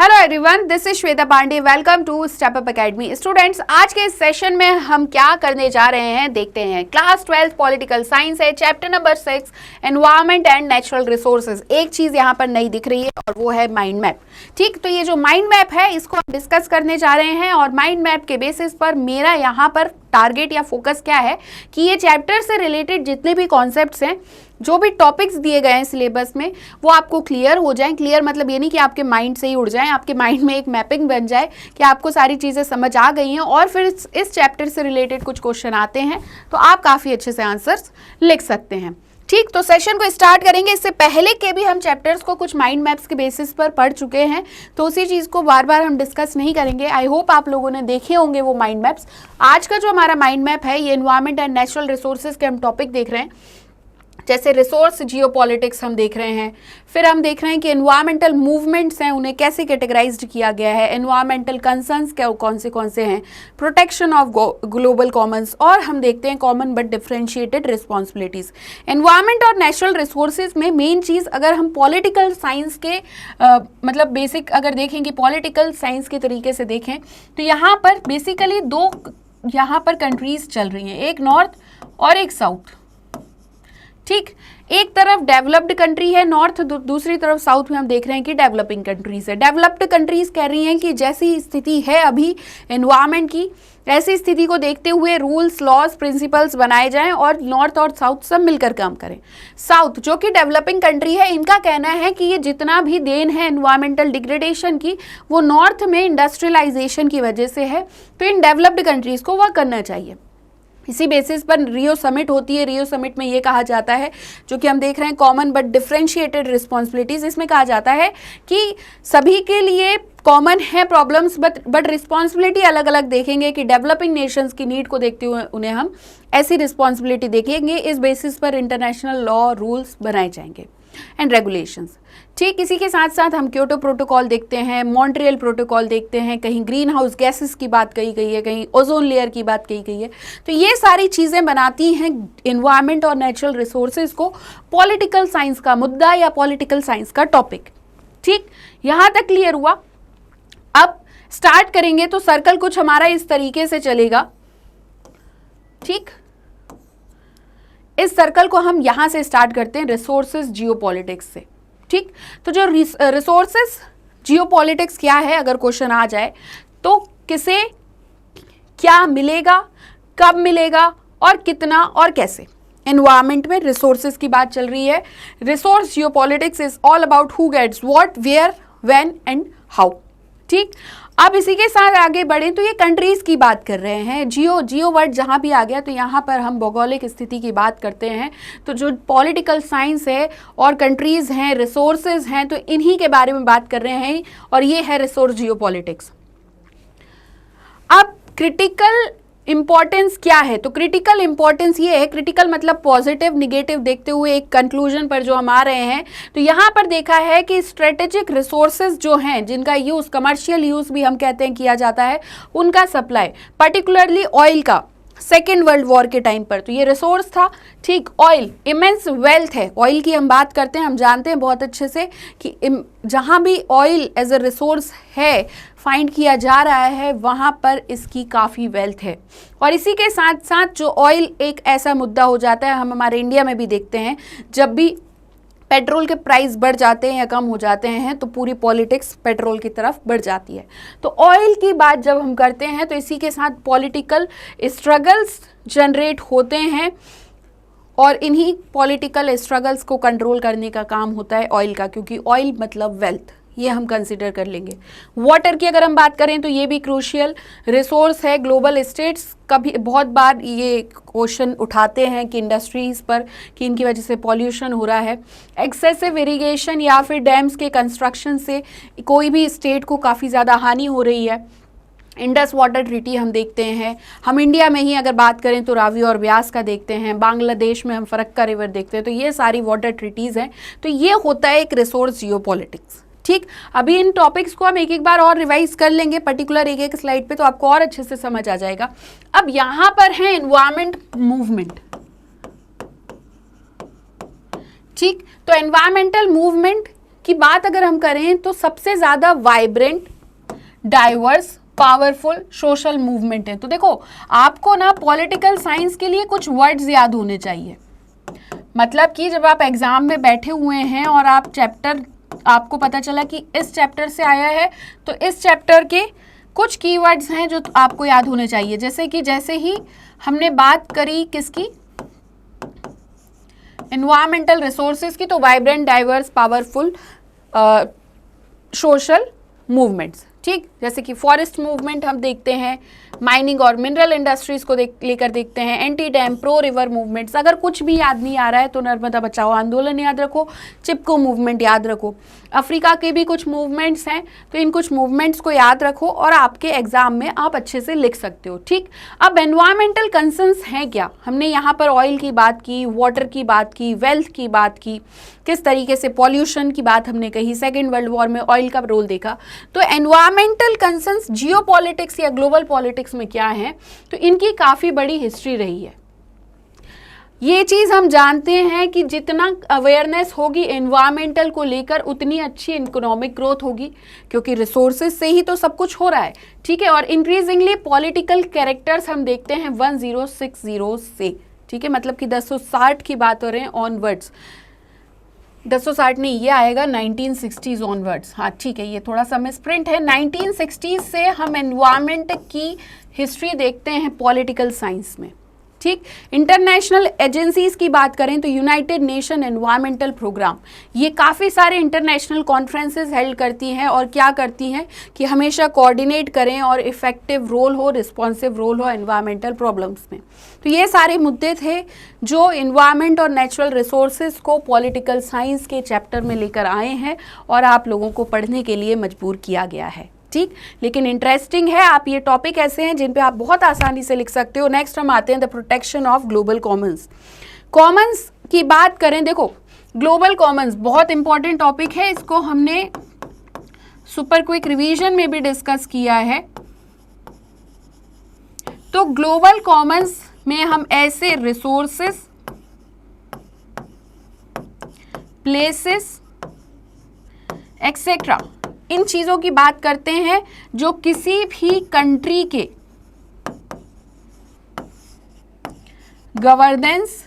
Hello everyone, this is Shweta Pandey. Welcome to Step Up Academy. Students, आज के इस session में हम क्या करने जा रहे हैं देखते हैं। क्लास 12 पॉलिटिकल साइंस है, chapter number 6 environment and natural resources. एक चीज यहाँ पर नई दिख रही है और वो है माइंड मैप। ठीक, तो ये जो माइंड मैप है इसको हम डिस्कस करने जा रहे हैं और माइंड मैप के बेसिस पर मेरा यहाँ पर टारगेट या फोकस क्या है कि ये चैप्टर से रिलेटेड जितने भी कॉन्सेप्ट्स हैं, जो भी टॉपिक्स दिए गए हैं सिलेबस में, वो आपको क्लियर हो जाएं। क्लियर मतलब ये नहीं कि आपके माइंड से ही उड़ जाएं, आपके माइंड में एक मैपिंग बन जाए कि आपको सारी चीज़ें समझ आ गई हैं और फिर इस चैप्टर से रिलेटेड कुछ क्वेश्चन आते हैं तो आप काफ़ी अच्छे से आंसर्स लिख सकते हैं। ठीक, तो सेशन को स्टार्ट करेंगे। इससे पहले के भी हम चैप्टर्स को कुछ माइंड मैप्स के बेसिस पर पढ़ चुके हैं, तो उसी चीज़ को बार बार हम डिस्कस नहीं करेंगे। आई होप आप लोगों ने देखे होंगे वो माइंड मैप्स। आज का जो हमारा माइंड मैप है ये एनवायरमेंट एंड नेचुरल रिसोर्सेज के हम टॉपिक देख रहे हैं, जैसे रिसोर्स जियोपॉलिटिक्स हम देख रहे हैं। फिर हम देख रहे हैं कि एनवायरमेंटल मूवमेंट्स हैं, उन्हें कैसे कैटेगराइज्ड किया गया है, एनवायरमेंटल कंसर्न्स क्या कौन से हैं, प्रोटेक्शन ऑफ ग्लोबल कॉमन्स, और हम देखते हैं common but differentiated responsibilities. Environment और नेचुरल रिसोर्सेज में मेन चीज़ अगर हम पॉलिटिकल साइंस के मतलब बेसिक अगर देखें कि पॉलिटिकल साइंस के तरीके से देखें तो यहाँ पर बेसिकली दो यहाँ पर कंट्रीज चल रही हैं, एक नॉर्थ और एक साउथ। ठीक, एक तरफ डेवलप्ड कंट्री है नॉर्थ, दूसरी तरफ साउथ में हम देख रहे हैं कि डेवलपिंग कंट्रीज है। डेवलप्ड कंट्रीज कह रही हैं कि जैसी स्थिति है अभी एनवायरनमेंट की, ऐसी स्थिति को देखते हुए रूल्स, लॉज, प्रिंसिपल्स बनाए जाएं और नॉर्थ और साउथ सब मिलकर काम करें। साउथ जो कि डेवलपिंग कंट्री है, इनका कहना है कि ये जितना भी देन है एनवायरमेंटल डिग्रेडेशन की, वो नॉर्थ में इंडस्ट्रियलाइजेशन की वजह से है, तो इन डेवलप्ड कंट्रीज को वर्क करना चाहिए। इसी बेसिस पर रियो समिट होती है। रियो समिट में ये कहा जाता है, जो कि हम देख रहे हैं कॉमन बट डिफरेंशिएटेड रिस्पॉन्सिबिलिटीज, इसमें कहा जाता है कि सभी के लिए कॉमन है प्रॉब्लम्स बट रिस्पॉन्सिबिलिटी अलग अलग देखेंगे कि डेवलपिंग नेशंस की नीड को देखते हुए उन्हें हम ऐसी रिस्पॉन्सिबिलिटी देखेंगे। इस बेसिस पर इंटरनेशनल लॉ रूल्स बनाए जाएंगे एंड रेगुलेशंस। ठीक, इसी के साथ साथ हम क्योटो प्रोटोकॉल देखते हैं, मॉन्ट्रियल प्रोटोकॉल देखते हैं, कहीं ग्रीन हाउस गैसेस की बात कही गई है, कहीं ओजोन लेयर की बात कही गई है। तो ये सारी चीज़ें बनाती हैं एनवायरनमेंट और नेचुरल रिसोर्सेज को पॉलिटिकल साइंस का मुद्दा या पॉलिटिकल साइंस का टॉपिक। ठीक, यहाँ तक क्लियर हुआ। अब स्टार्ट करेंगे तो सर्कल कुछ हमारा इस तरीके से चलेगा। ठीक, इस सर्कल को हम यहां से स्टार्ट करते हैं रिसोर्सेज जियोपॉलिटिक्स से। ठीक, तो जो रिसोर्सेज जियोपॉलिटिक्स क्या है, अगर क्वेश्चन आ जाए तो किसे क्या मिलेगा, कब मिलेगा और कितना और कैसे। एनवायरमेंट में रिसोर्सेज की बात चल रही है। Resource geopolitics is all about who gets what, where, when and how. ठीक, अब इसी के साथ आगे बढ़े तो ये कंट्रीज की बात कर रहे हैं। जियो वर्ड जहाँ भी आ गया तो यहाँ पर हम भौगोलिक स्थिति की बात करते हैं। तो जो पॉलिटिकल साइंस है और कंट्रीज हैं, रिसोर्सेज हैं, तो इन्हीं के बारे में बात कर रहे हैं और ये है रिसोर्स जियोपॉलिटिक्स। अब क्रिटिकल इंपॉर्टेंस क्या है, तो क्रिटिकल इंपॉर्टेंस ये है, क्रिटिकल मतलब पॉजिटिव निगेटिव देखते हुए एक कंक्लूजन पर जो हम आ रहे हैं, तो यहाँ पर देखा है कि स्ट्रेटेजिक रिसोर्सेज जो हैं जिनका यूज़, कमर्शियल यूज़ भी हम कहते हैं किया जाता है, उनका सप्लाई, पर्टिकुलरली ऑयल का सेकेंड वर्ल्ड वॉर के टाइम पर, तो ये रिसोर्स था। ठीक, ऑयल इमेंस वेल्थ है। ऑयल की हम बात करते हैं, हम जानते हैं बहुत अच्छे से कि जहाँ भी ऑयल एज अ रिसोर्स है फाइंड किया जा रहा है, वहाँ पर इसकी काफ़ी वेल्थ है। और इसी के साथ साथ जो ऑयल एक ऐसा मुद्दा हो जाता है, हम हमारे इंडिया में भी देखते हैं, जब भी पेट्रोल के प्राइस बढ़ जाते हैं या कम हो जाते हैं तो पूरी पॉलिटिक्स पेट्रोल की तरफ बढ़ जाती है। तो ऑयल की बात जब हम करते हैं तो इसी के साथ पॉलिटिकल स्ट्रगल्स जनरेट होते हैं और इन्हीं पॉलिटिकल स्ट्रगल्स को कंट्रोल करने का काम होता है ऑयल का, क्योंकि ऑयल मतलब वेल्थ, ये हम कंसिडर कर लेंगे। वाटर की अगर हम बात करें तो ये भी क्रूशियल रिसोर्स है। ग्लोबल स्टेट्स कभी बहुत बार ये क्वेश्चन उठाते हैं कि इंडस्ट्रीज़ पर कि इनकी वजह से पॉल्यूशन हो रहा है। एक्सेसिव इरिगेशन या फिर डैम्स के कंस्ट्रक्शन से कोई भी स्टेट को काफ़ी ज़्यादा हानि हो रही है। इंडस वाटर ट्रीटी हम देखते हैं। हम इंडिया में ही अगर बात करें तो रावी और ब्यास का देखते हैं। बांग्लादेश में हम फरक्का रिवर देखते हैं। तो ये सारी वाटर ट्रीटीज़ हैं। तो ये होता है एक रिसोर्स जियोपॉलिटिक्स। ठीक, अभी इन टॉपिक्स को हम एक एक बार और रिवाइज कर लेंगे पर्टिकुलर एक एक स्लाइड पे, तो आपको और अच्छे से समझ आ जाएगा। अब यहाँ पर है एनवायरमेंट मूवमेंट। ठीक, तो एनवायरमेंटल मूवमेंट की बात अगर हम करें तो सबसे ज़्यादा vibrant, diverse, powerful social movement है। तो देखो आपको ना पॉलिटिकल साइंस के लिए कुछ वर्ड्स याद होने चाहिए। मतलब कि जब आप एग्जाम में बैठे हुए हैं और आप चैप्टर, आपको पता चला कि इस चैप्टर से आया है, तो इस चैप्टर के कुछ कीवर्ड्स हैं जो आपको याद होने चाहिए। जैसे ही हमने बात करी किसकी, एनवायरमेंटल रिसोर्सेज की, तो vibrant, diverse, powerful, social movements, ठीक। जैसे कि फॉरेस्ट मूवमेंट हम देखते हैं, माइनिंग और मिनरल इंडस्ट्रीज को लेकर देखते हैं, anti dam, pro river movements. अगर कुछ भी याद नहीं आ रहा है तो नर्मदा बचाओ आंदोलन याद रखो, चिपको मूवमेंट याद रखो। अफ्रीका के भी कुछ मूवमेंट्स हैं, तो इन कुछ मूवमेंट्स को याद रखो और आपके एग्जाम में आप अच्छे से लिख सकते हो, ठीक। अब एनवायरमेंटल कंसर्न्स हैं क्या, हमने यहाँ पर ऑयल की बात की, वाटर की बात की, वेल्थ की बात की, किस तरीके से पॉल्यूशन की बात हमने कही, सेकेंड वर्ल्ड वॉर में ऑयल का रोल देखा। तो एनवायरमेंटल कंसर्न्स जियोपॉलिटिक्स या ग्लोबल पॉलिटिक्स में क्या है, तो इनकी काफ़ी बड़ी हिस्ट्री रही है। ये चीज़ हम जानते हैं कि जितना अवेयरनेस होगी एनवायरमेंटल को लेकर उतनी अच्छी इकोनॉमिक ग्रोथ होगी, क्योंकि रिसोर्सेज से ही तो सब कुछ हो रहा है, ठीक है। और इंक्रीजिंगली पॉलिटिकल कैरेक्टर्स हम देखते हैं 1060 से, ठीक है, मतलब कि 1060 की बात हो रहे हैं ऑनवर्ड्स, 1060 नहीं, ये आएगा 1960s ऑनवर्ड्स। हाँ ठीक है, ये थोड़ा सा मिसप्रिंट है। 1960s से हम एनवायरमेंट की हिस्ट्री देखते हैं पॉलिटिकल साइंस में, ठीक। इंटरनेशनल एजेंसीज की बात करें तो यूनाइटेड नेशन एनवायरमेंटल प्रोग्राम, ये काफ़ी सारे इंटरनेशनल कॉन्फ्रेंसेस हेल्ड करती हैं और क्या करती हैं कि हमेशा कोऑर्डिनेट करें और इफेक्टिव रोल हो, रिस्पॉन्सिव रोल हो एनवायरमेंटल प्रॉब्लम्स में। तो ये सारे मुद्दे थे जो एनवायरमेंट और नेचुरल रिसोर्सेज को पॉलिटिकल साइंस के चैप्टर में लेकर आए हैं और आप लोगों को पढ़ने के लिए मजबूर किया गया है, ठीक। लेकिन इंटरेस्टिंग है, आप ये टॉपिक ऐसे हैं जिन पे आप बहुत आसानी से लिख सकते हो। नेक्स्ट हम आते हैं the protection of global Commons. Commons की बात करें, देखो ग्लोबल कॉमन्स बहुत इंपॉर्टेंट टॉपिक है, इसको हमने सुपर क्विक रिवीजन में भी डिस्कस किया है। तो ग्लोबल कॉमन्स में हम ऐसे रिसोर्सेस, प्लेसेस एक्सेट्रा इन चीज़ों की बात करते हैं जो किसी भी कंट्री के गवर्नेंस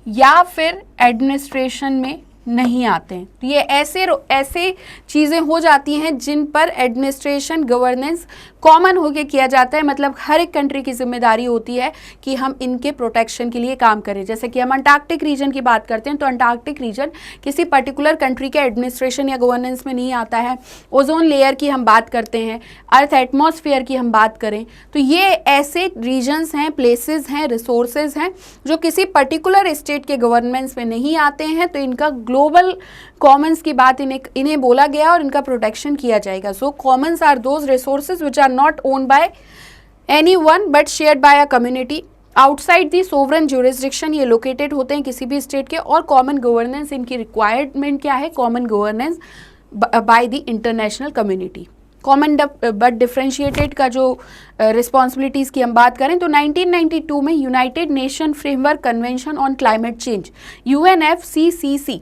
या फिर एडमिनिस्ट्रेशन में नहीं आते हैं। तो ये ऐसे चीज़ें हो जाती हैं जिन पर एडमिनिस्ट्रेशन, गवर्नेंस कॉमन होके किया जाता है, मतलब हर एक कंट्री की जिम्मेदारी होती है कि हम इनके प्रोटेक्शन के लिए काम करें। जैसे कि हम अंटार्कटिक रीजन की बात करते हैं तो अंटार्कटिक रीजन किसी पर्टिकुलर कंट्री के एडमिनिस्ट्रेशन या गवर्नेंस में नहीं आता है। ओजोन लेयर की हम बात करते हैं, अर्थ एटमॉस्फेयर की हम बात करें, तो ये ऐसे रीजन्स हैं, प्लेसेस हैं, रिसोर्सेज हैं जो किसी पर्टिकुलर स्टेट के गवर्नेंस में नहीं आते हैं। तो इनका ग्लोबल कॉमन्स की बात इन्हें बोला गया और इनका प्रोटेक्शन किया जाएगा। So commons are those resources which are not owned by anyone but shared by a community outside the sovereign jurisdiction. ये लोकेटेड होते हैं किसी भी स्टेट के। और कॉमन गवर्नेंस, इनकी रिक्वायरमेंट क्या है, common governance by the international community. Common but differentiated का जो रिस्पॉन्सिबिलिटीज़ की हम बात करें तो 1992 में United nation framework convention on climate change UNFCCC,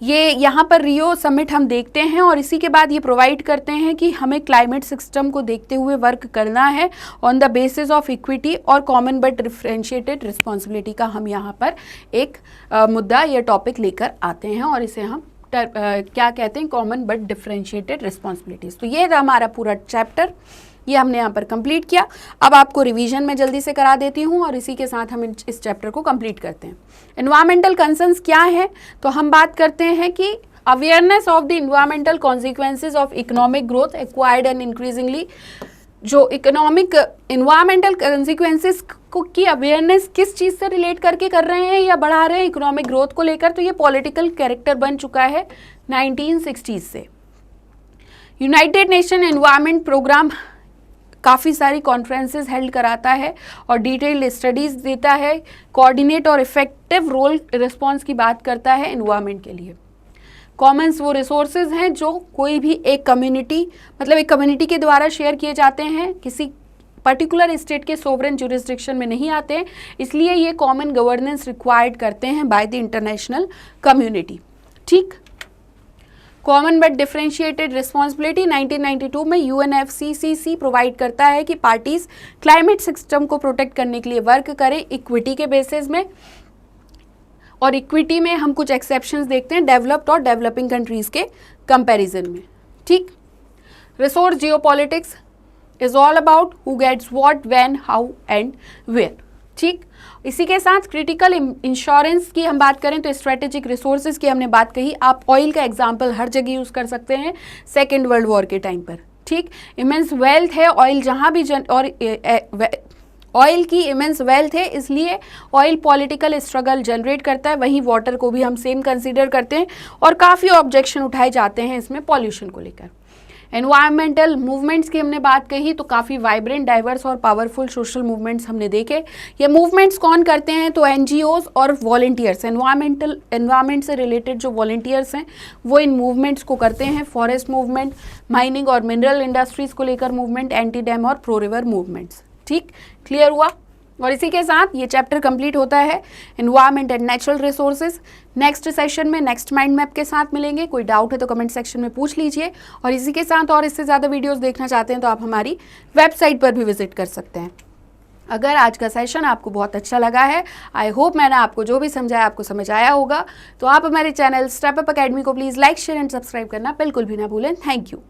ये यहाँ पर रियो समिट हम देखते हैं और इसी के बाद ये प्रोवाइड करते हैं कि हमें क्लाइमेट सिस्टम को देखते हुए वर्क करना है on the basis of equity और कॉमन बट डिफ्रेंशिएटेड रिस्पॉन्सिबिलिटी का हम यहाँ पर एक मुद्दा या टॉपिक लेकर आते हैं और इसे हम क्या कहते हैं, कॉमन बट डिफ्रेंशिएटेड रिस्पॉन्सिबिलिटीज़। तो ये था हमारा पूरा चैप्टर, ये हमने यहाँ पर कंप्लीट किया। अब आपको रिवीजन में जल्दी से करा देती हूँ और इसी के साथ हम इस चैप्टर को कंप्लीट करते हैं। एनवायरमेंटल कंसर्न्स क्या है, तो हम बात करते हैं कि awareness of the environmental consequences of economic growth acquired and increasingly. जो इकोनॉमिक इन्वायरमेंटल कॉन्सिक्वेंसेज की अवेयरनेस किस चीज़ से रिलेट करके कर रहे हैं या बढ़ा रहे हैं, इकोनॉमिक ग्रोथ को लेकर, तो ये पॉलिटिकल कैरेक्टर बन चुका है 1960s से। यूनाइटेड नेशन एनवायरनमेंट प्रोग्राम काफ़ी सारी कॉन्फ्रेंसेस हेल्ड कराता है और डिटेल्ड स्टडीज़ देता है, कोऑर्डिनेट और इफेक्टिव रोल रिस्पॉन्स की बात करता है एनवायरनमेंट के लिए। कॉमन्स वो रिसोर्सेज हैं जो कोई भी एक कम्युनिटी, मतलब एक कम्युनिटी के द्वारा शेयर किए जाते हैं किसी पर्टिकुलर स्टेट के सोवरेन जुरिस्डिक्शन में नहीं आते हैं, इसलिए ये कॉमन गवर्नेंस रिक्वायर्ड करते हैं बाय द इंटरनेशनल कम्युनिटी। ठीक, कॉमन बट डिफरेंशिएटेड रिस्पॉन्सिबिलिटी 1992 में UNFCCC प्रोवाइड करता है कि पार्टीज क्लाइमेट सिस्टम को प्रोटेक्ट करने के लिए वर्क करें इक्विटी के बेसिस में, और इक्विटी में हम कुछ एक्सेप्शंस देखते हैं डेवलप्ड और डेवलपिंग कंट्रीज के कंपैरिजन में। ठीक, resource geopolitics is all about who gets what, when, how and where. ठीक, इसी के साथ क्रिटिकल इंश्योरेंस की हम बात करें तो स्ट्रेटेजिक रिसोर्सेज की हमने बात कही। आप ऑयल का एग्जांपल हर जगह यूज कर सकते हैं सेकेंड वर्ल्ड वॉर के टाइम पर। ठीक, इमेंस वेल्थ है ऑयल, जहां भी ऑयल की इमेंस वेल्थ है, इसलिए ऑयल पॉलिटिकल स्ट्रगल जनरेट करता है। वहीं वाटर को भी हम सेम कंसीडर करते हैं और काफ़ी ऑब्जेक्शन उठाए जाते हैं इसमें पॉल्यूशन को लेकर। एनवायरमेंटल मूवमेंट्स की हमने बात कही तो काफ़ी वाइब्रेंट, डाइवर्स और पावरफुल सोशल मूवमेंट्स हमने देखे। ये मूवमेंट्स कौन करते हैं तो NGOs और वॉलंटियर्स, एनवायरमेंट से रिलेटेड जो वॉलंटियर्स हैं वो इन मूवमेंट्स को करते हैं। फॉरेस्ट मूवमेंट, माइनिंग और मिनरल इंडस्ट्रीज़ को लेकर मूवमेंट, एंटी डैम और प्रो रिवर मूवमेंट्स। ठीक, क्लियर हुआ। और इसी के साथ ये चैप्टर कंप्लीट होता है environment and natural resources. Next session में नेक्स्ट माइंड मैप के साथ मिलेंगे। कोई डाउट है तो कमेंट सेक्शन में पूछ लीजिए, और इसी के साथ और इससे ज़्यादा वीडियोस देखना चाहते हैं तो आप हमारी वेबसाइट पर भी विजिट कर सकते हैं। अगर आज का सेशन आपको बहुत अच्छा लगा है, आई होप मैंने आपको जो भी समझाया आपको समझ आया होगा, तो आप हमारे चैनल स्टेप अप अकेडमी को please like, share and subscribe करना बिल्कुल भी ना भूलें। Thank you.